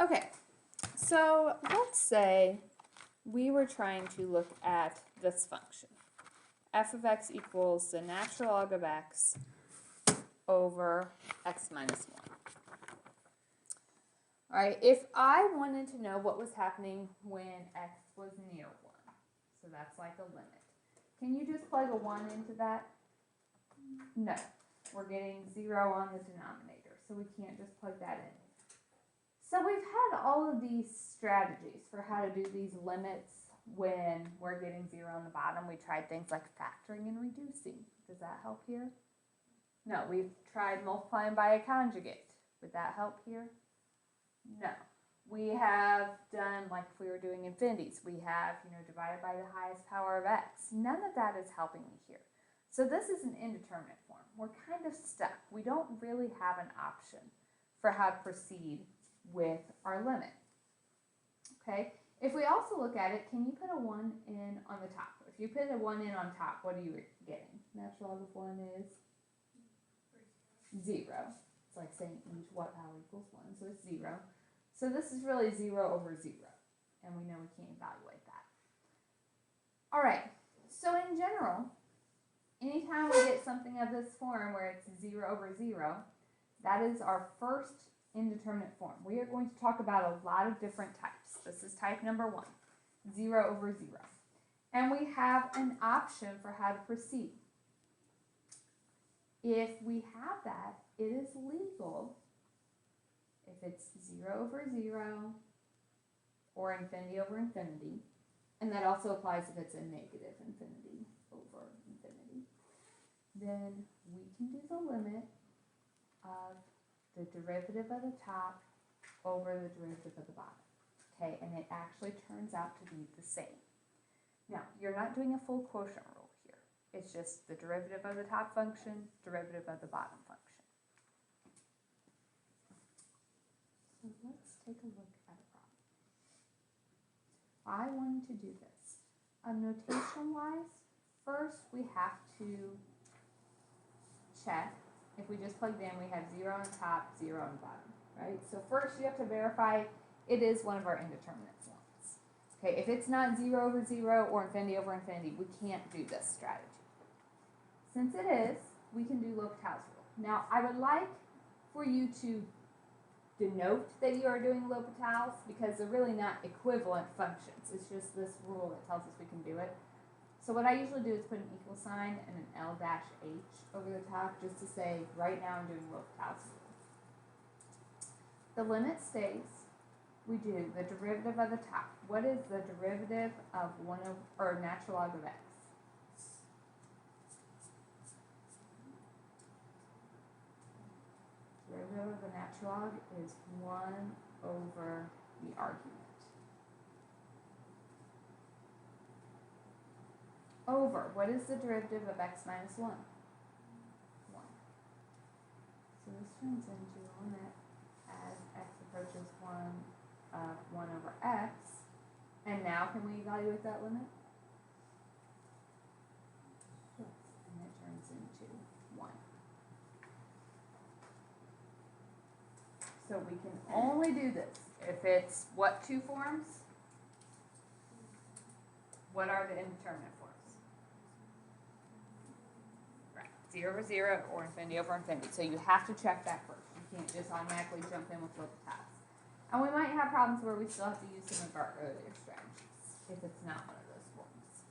Okay, so let's say we were trying to look at this function. F of x equals the natural log of x over x minus 1. All right, if I wanted to know what was happening when x was near 1, so that's like a limit, can you just plug a 1 into that? No, we're getting 0 on the denominator, so we can't just plug that in. So we've had all of these strategies for how to do these limits when we're getting 0 on the bottom. We tried things like factoring and reducing. Does that help here? No, we've tried multiplying by a conjugate. Would that help here? No. We have done, like if we were doing infinities, we have, divided by the highest power of x. None of that is helping me here. So this is an indeterminate form. We're kind of stuck. We don't really have an option for how to proceed with our limit. Okay, if we also look at it, can you put a 1 in on the top? If you put a 1 in on top, what are you getting? Natural log of 1 is 0. It's like saying each what power equals 1, so it's 0. So this is really 0 over 0, and we know we can't evaluate that. All right, so in general, anytime we get something of this form where it's 0 over 0, that is our first indeterminate form. We are going to talk about a lot of different types. This is type number 1, 0 over 0. And we have an option for how to proceed. If we have that, it is legal if it's 0 over 0 or infinity over infinity. And that also applies if it's a negative infinity over infinity. Then we can do the limit of the derivative of the top over the derivative of the bottom. Okay, and it actually turns out to be the same. Now, you're not doing a full quotient rule here. It's just the derivative of the top function, derivative of the bottom function. So let's take a look at a problem. I wanted to do this. Notation-wise, first we have to check. If we just plugged in, we have 0 on the top, 0 on the bottom, right? So first you have to verify it is one of our indeterminate forms. Okay, if it's not 0 over 0 or infinity over infinity, we can't do this strategy. Since it is, we can do L'Hopital's rule. Now, I would like for you to denote that you are doing L'Hopital's because they're really not equivalent functions. It's just this rule that tells us we can do it. So what I usually do is put an equal sign and an L-H over the top just to say, right now I'm doing L'Hopital's rule. The limit stays. We do the derivative of the top. What is the derivative of natural log of x? Derivative of the natural log is 1 over the argument. Over, what is the derivative of x minus 1? 1. So this turns into limit as x approaches 1 of 1 over x. And now can we evaluate that limit? Yes. And it turns into 1. So we can only do this if it's what two forms? What are the indeterminate forms? 0 over 0 or infinity over infinity. So you have to check that first. You can't just automatically jump in with L'Hopital's. And we might have problems where we still have to use some of our earlier strategies if it's not one of those forms.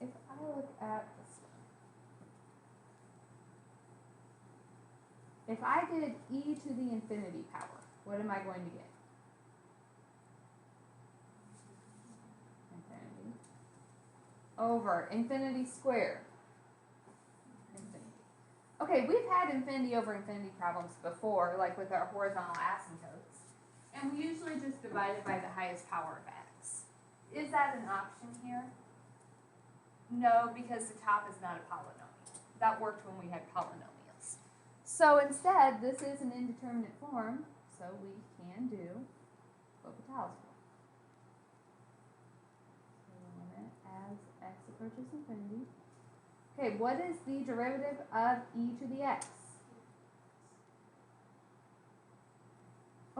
If I look at this one, if I did e to the infinity power, what am I going to get? Over infinity squared. Infinity. Okay, we've had infinity over infinity problems before, like with our horizontal asymptotes. And we usually just divide it by the highest power of x. Is that an option here? No, because the top is not a polynomial. That worked when we had polynomials. So instead, this is an indeterminate form, so we can do L'Hopital's rule. As x approaches infinity. Okay, what is the derivative of e to the x?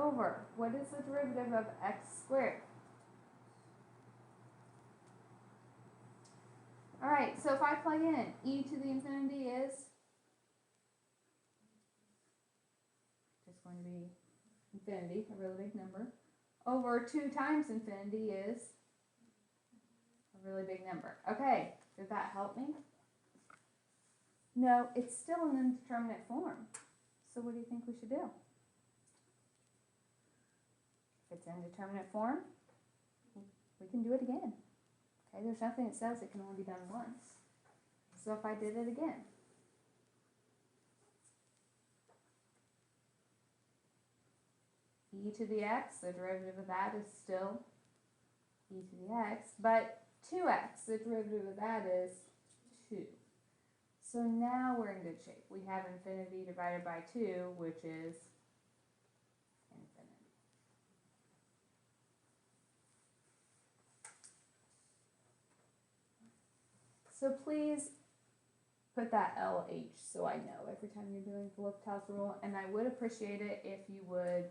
over, what is the derivative of x squared? Alright, so if I plug in e to the infinity is just going to be infinity, a really big number, over 2 times infinity is a really big number. Okay, did that help me? No, it's still an indeterminate form. So what do you think we should do? If it's an indeterminate form, we can do it again. Okay, there's nothing that says it can only be done once. So if I did it again, e to the x, the derivative of that is still e to the x, but 2x, the derivative of that is 2. So now we're in good shape. We have infinity divided by 2, which is infinity. So please put that LH so I know every time you're doing the L'Hopital's rule, and I would appreciate it if you would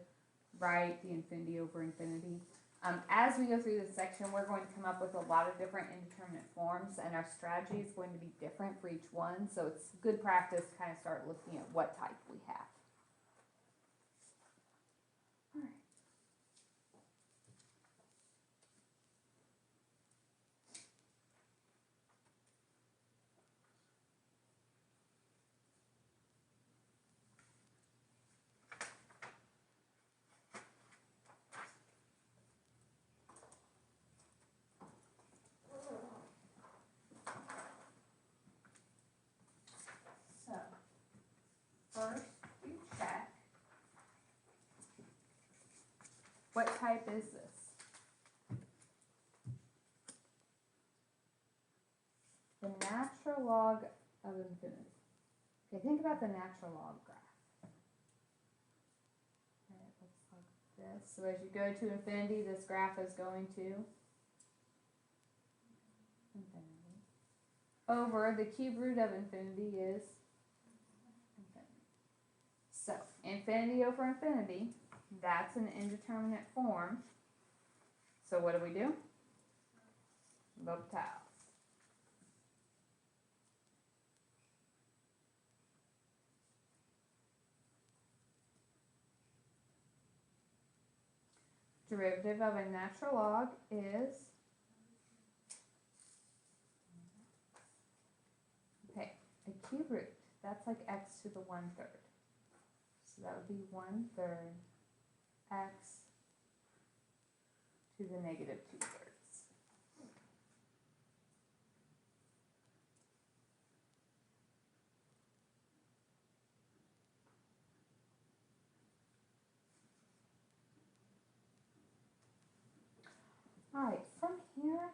write the infinity over infinity. As we go through this section, we're going to come up with a lot of different indeterminate forms, and our strategy is going to be different for each one, so it's good practice to kind of start looking at what type we have. All right. First, you check what type is this? The natural log of infinity. Okay, think about the natural log graph. Okay, it looks like this. So as you go to infinity, this graph is going to infinity. Over the cube root of infinity is infinity. So, infinity over infinity, that's an indeterminate form. So what do? L'Hopital. Derivative of a natural log is, okay, a cube root. That's like x to the 1/3. So that would be 1/3 x to the negative 2/3. Alright, from here,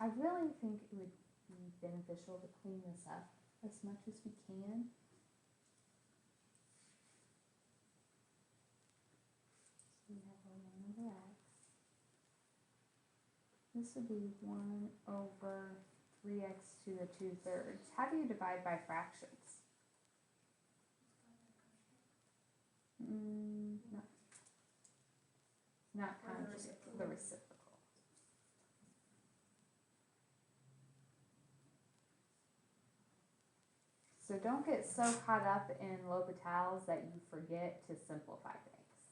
I really think it would be beneficial to clean this up as much as we can. So we have our 1 over x. This would be 1 over 3x to the 2/3. How do you divide by fractions? No. Not conjugate, the reciprocal. So don't get so caught up in L'Hopital's that you forget to simplify things.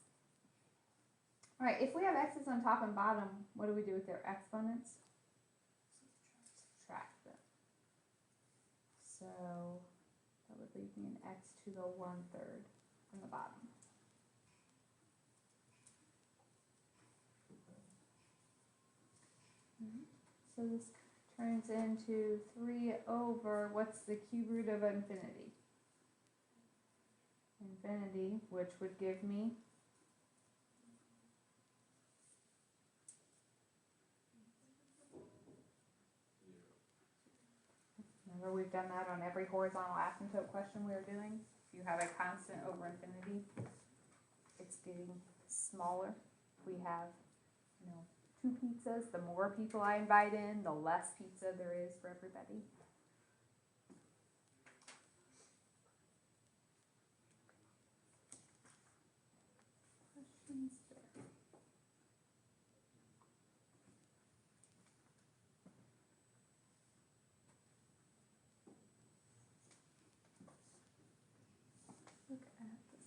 All right, if we have x's on top and bottom, what do we do with their exponents? Subtract them. So that would leave me an x to the 1/3 on the bottom. So this turns into 3 over, what's the cube root of infinity? Infinity, which would give me remember we've done that on every horizontal asymptote question we are doing. If you have a constant over infinity, it's getting smaller. We have, 2 pizzas. The more people I invite in, the less pizza there is for everybody. Question Almost there. Look at this.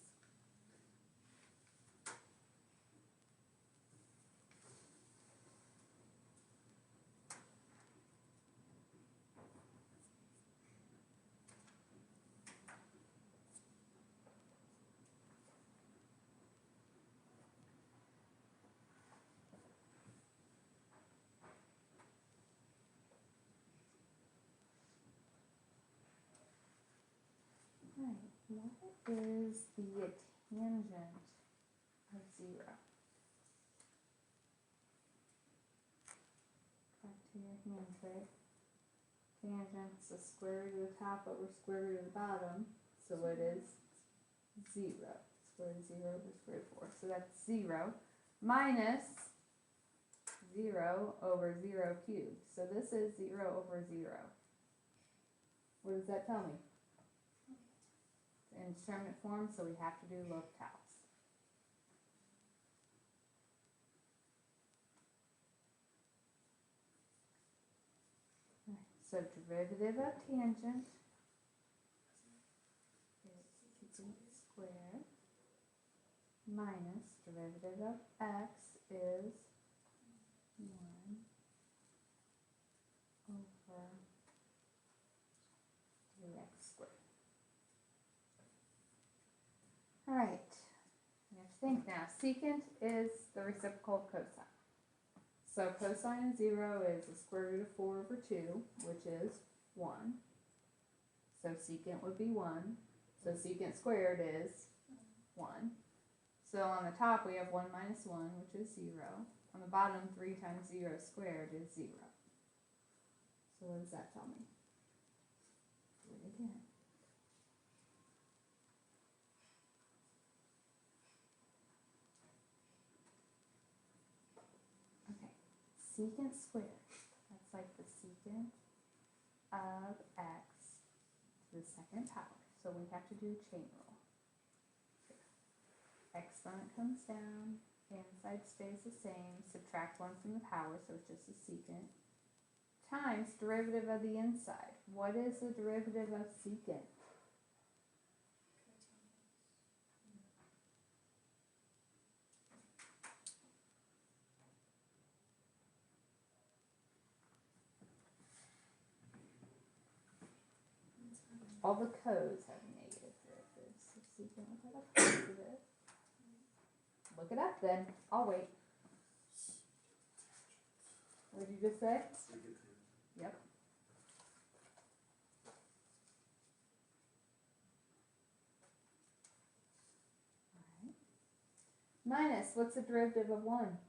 Right, what is the tangent of 0? Back to your hand trick. Tangent's the square root of the top over square root of the bottom, so it is 0. Square root of 0 over square root of 4. So that's 0 minus 0 over 0 cubed. So this is 0 over 0. What does that tell me? It's in instrument form, so we have to do L'Hopital's. So derivative of tangent is secant squared minus derivative of x is 1 over 3x squared. All right, you have to think now. Secant is the reciprocal of cosine. So cosine of 0 is the square root of 4 over 2, which is 1. So secant would be 1. So secant squared is 1. So on the top we have 1 minus 1, which is 0. On the bottom, 3 times 0 squared is 0. So what does that tell me? Do it again. Secant squared, that's like the secant of x to the second power. So we have to do chain rule. Exponent comes down, the inside stays the same, subtract 1 from the power, so it's just a secant, times derivative of the inside. What is the derivative of secant? All the codes have negative derivatives. So secant will have a positive. Look it up then. I'll wait. What did you just say? Yep. Alright. Minus, what's the derivative of 1?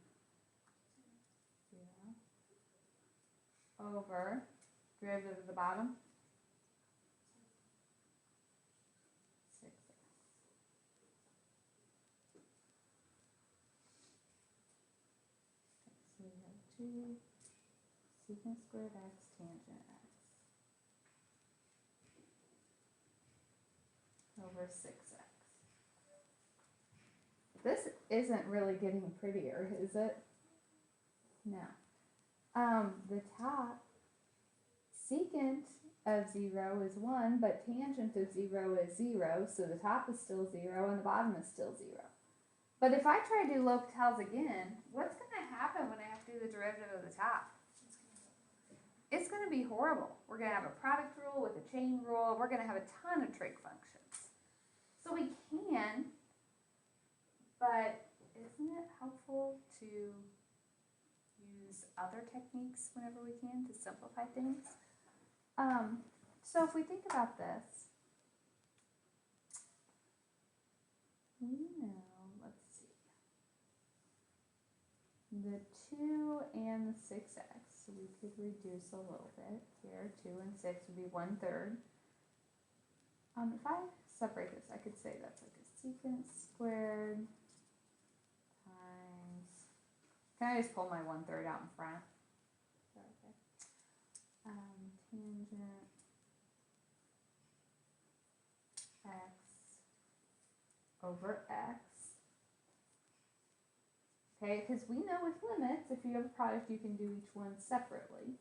0. Over derivative of the bottom? 6x. So we have 2 secant squared x tangent x over 6x. This isn't really getting prettier, is it? No. The top secant of 0 is 1, but tangent of 0 is 0, so the top is still 0 and the bottom is still 0. But if I try to do L'Hopital's again, what's going to happen when I have to do the derivative of the top? It's going to be horrible. We're going to have a product rule with a chain rule. We're going to have a ton of trig functions. So we can, but isn't it helpful to use other techniques whenever we can to simplify things? So if we think about this, we know, let's see, the 2 and the 6x, so we could reduce a little bit here. 2 and 6 would be 1/3. If I separate this, I could say that's like a secant squared times, can I just pull my 1/3 out in front? Is that okay? Tangent x over x Okay, because we know with limits, if you have a product, you can do each one separately.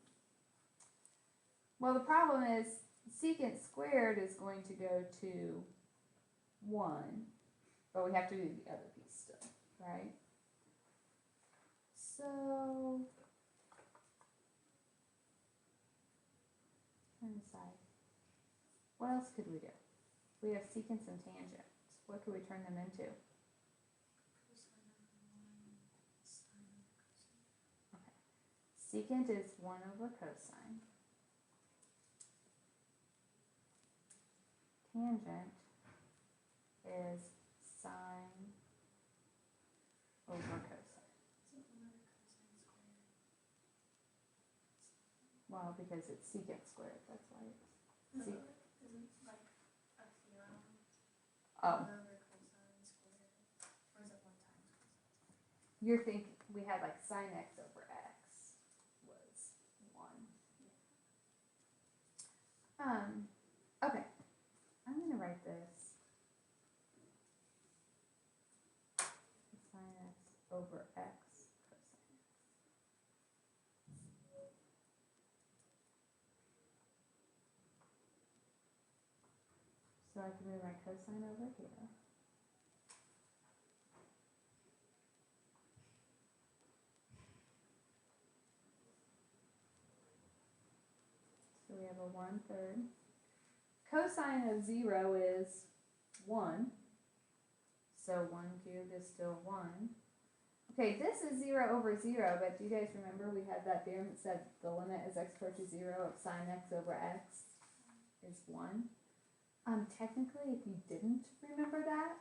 Well, the problem is secant squared is going to go to 1, but we have to do the other piece still, right? So, trying to decide, what else could we do? We have secants and tangents. What could we turn them into? Secant is 1 over cosine. Tangent is sine over cosine. Well, because it's secant squared, that's why it's secant. Isn't like a theorem? Oh. Over cosine squared, or is it 1 times cosine? You're thinking, we had like sine x over x was 1. Okay. I'm gonna write this. Sine x over x cosine x. So I can move my cosine over here. So we have a 1/3. Cosine of 0 is 1. So 1 cubed is still 1. Okay, this is 0 over 0, but do you guys remember we had that theorem that said the limit as x approaches 0 of sine x over x is 1? Technically, if you didn't remember that,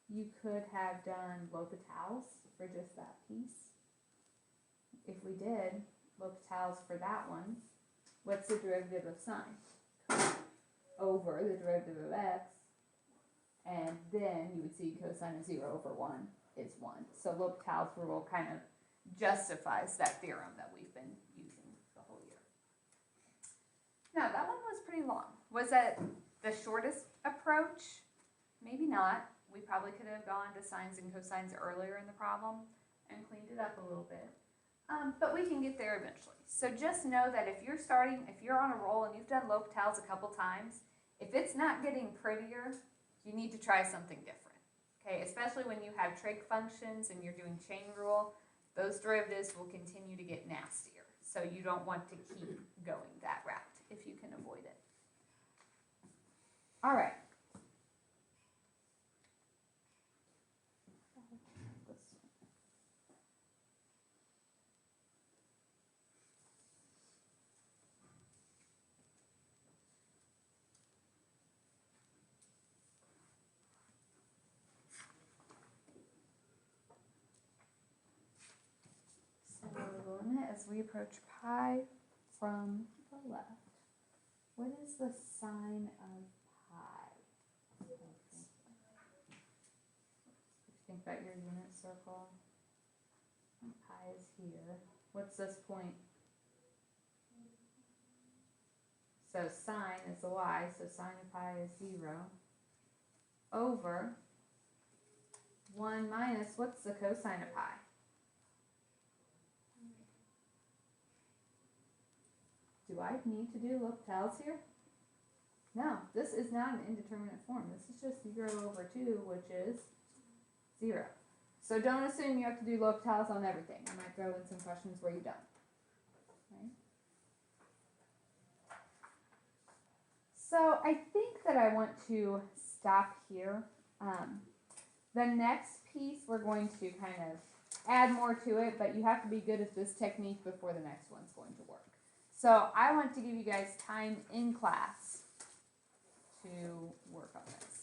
you could have done L'Hopital's for just that piece. If we did L'Hopital's for that one, what's the derivative of sine? Over the derivative of x, and then you would see cosine of 0 over 1 is 1. So L'Hopital's rule kind of justifies that theorem that we've been using the whole year. Now, that one was pretty long. Was that the shortest approach? Maybe not. We probably could have gone to sines and cosines earlier in the problem and cleaned it up a little bit. But we can get there eventually. So just know that if you're on a roll and you've done L'Hopital's a couple times, if it's not getting prettier, you need to try something different. Okay, especially when you have trig functions and you're doing chain rule, those derivatives will continue to get nastier. So you don't want to keep going that route if you can avoid it. All right. So the limit as we approach pi from the left. What is the sine of pi? Think about your unit circle. Pi is here. What's this point? So sine is the y, so sine of pi is 0 over 1 minus, what's the cosine of pi? Do I need to do L'Hopital's here? No, this is not an indeterminate form. This is just 0 over 2, which is 0. So don't assume you have to do L'Hopital's on everything. I might throw in some questions where you don't. Right? So I think that I want to stop here. The next piece we're going to kind of add more to it, but you have to be good at this technique before the next one's going to work. So I want to give you guys time in class to work on this.